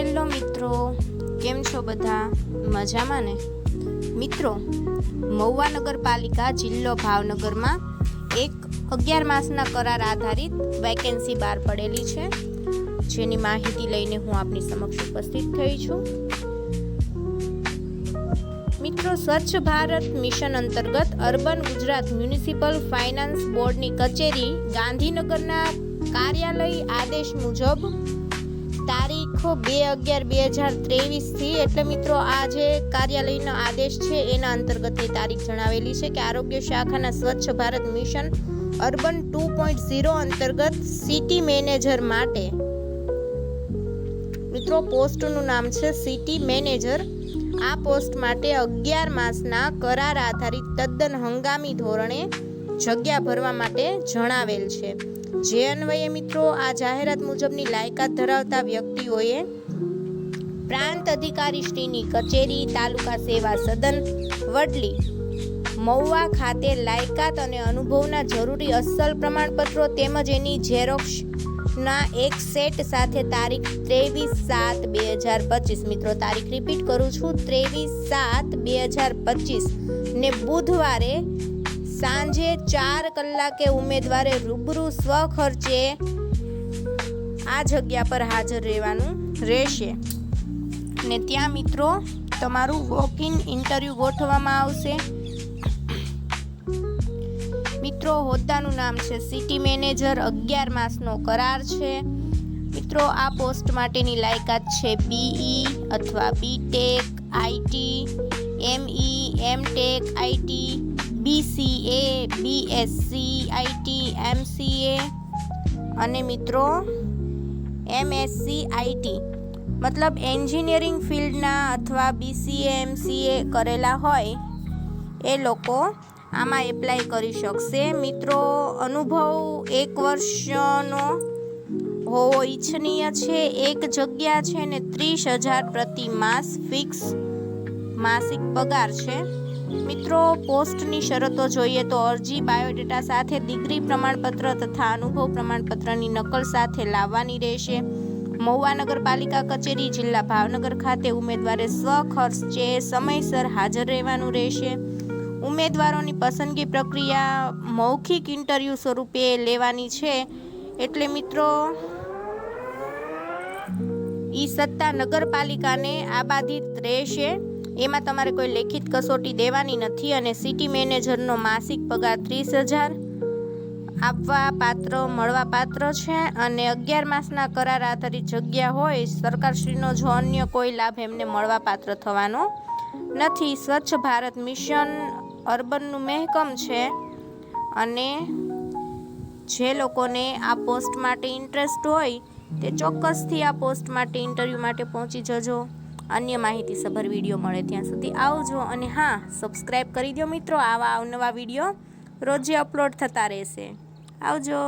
Hello મિત્રો, કેમ છો બધા? મજામાં ને? મિત્રો, મહુવા નગરપાલિકા જિલ્લો ભાવનગરમાં એક 11 માસના કરાર આધારિત વેકેન્સી બહાર પડેલી છે, જેની માહિતી લઈને હું આપની સમક્ષ ઉપસ્થિત થઈ છું. મિત્રો, સ્વચ્છ ભારત મિશન અંતર્ગત અર્બન ગુજરાત મ્યુનિસિપલ ફાઇનાન્સ બોર્ડની કચેરી ગાંધીનગરના કાર્યાલય આદેશ મુજબ તારીખ 2/11/2023 થી એટલે મિત્રો આ જે કાર્યાલયનો આદેશ છે એના અંતર્ગતની તારીખ જણાવેલી છે કે આરોગ્ય શાખાના સ્વચ્છ ભારત મિશન અર્બન 2.0 અંતર્ગત સિટી મેનેજર માટે મિત્રો પોસ્ટનું નામ છે સિટી મેનેજર. આ પોસ્ટ માટે 11 માસના કરાર આધારિત તદ્દન હંગામી ધોરણે જગ્યા ભરવા માટે જણાવેલ છે. જે અન્વયે મિત્રો આ જાહેરાત મુજબની લાયકાત ધરાવતા વ્યક્તિઓએ પ્રાંત અધિકારી શ્રીની કચેરી તાલુકા સેવા સદન વડલી મહુવા ખાતે લાયકાત અને અનુભવના જરૂરી અસલ પ્રમાણપત્રો તેમજ એની ઝેરોક્ષના એક સેટ સાથે તારીખ 23/7/2025 મિત્રો તારીખ રિપીટ કરું છું 23/7/2025 ને બુધવારે સાંજે 4 કલાકે ઉમેદવારે રૂબરૂ સ્વખર્ચે આ જગ્યા પર હાજર રહેવાનું રહેશે ને ત્યાં મિત્રો તમારું વોક ઇન ઇન્ટરવ્યૂ ગોઠવવામાં આવશે. મિત્રો, હોદ્દાનું નામ છે સિટી મેનેજર, 11 માસનો કરાર છે. મિત્રો, આ પોસ્ટ માટેની લાયકાત છે BE અથવા BTech, IT, ME, MTech, IT, BCA, BSc, IT, MCA અને મિત્રો MSc IT મતલબ એન્જિનિયરિંગ ફિલ્ડના અથવા BCA MCA કરેલા હોય એ લોકો આમાં એપ્લાય કરી શકશે. મિત્રો, અનુભવ 1 વર્ષનો હોવો ઈચ્છનીય છે. એક જગ્યા છે ને 30,000 પ્રતિ માસ ફિક્સ માસિક પગાર છે. મિત્રો, પોસ્ટની શરતો જોઈએ તો અરજી બાયોડેટા સાથે ડિગ્રી પ્રમાણપત્ર તથા અનુભવ પ્રમાણપત્રની નકલ સાથે લાવવાની રહેશે. મહુવા નગરપાલિકા કચેરી જિલ્લા ભાવનગર ખાતે ઉમેદવારે સ્વખર્ચે સમયસર હાજર રહેવાનું રહેશે. ઉમેદવારોની પસંદગી પ્રક્રિયા મૌખિક ઇન્ટરવ્યૂ સ્વરૂપે લેવાની છે. એટલે મિત્રો ઈ સત્તા નગરપાલિકાને આબાદિત રહેશે. એમાં તમારે કોઈ લેખિત કસોટી દેવાની નથી અને સિટી મેનેજરનો માસિક પગાર 30,000 આપવા પાત્ર મળવા પાત્ર છે અને 11 માસના કરાર આધારિત જગ્યા હોય સરકારશ્રીનો જો અન્ય કોઈ લાભ એમને મળવા પાત્ર થવાનો નથી. સ્વચ્છ ભારત મિશન અર્બનનું મહેકમ છે અને જે લોકોને આ પોસ્ટ માટે ઇન્ટરેસ્ટ હોય તે ચોક્કસથી આ પોસ્ટ માટે ઇન્ટરવ્યૂ માટે પહોંચી જજો. અન્ય માહિતીસભર વિડીયો મળે ત્યાં સુધી આવજો અને હા, સબસ્ક્રાઈબ કરી દો મિત્રો. આવા અવનવા વિડીયો રોજે અપલોડ થતા રહેશે. આવજો.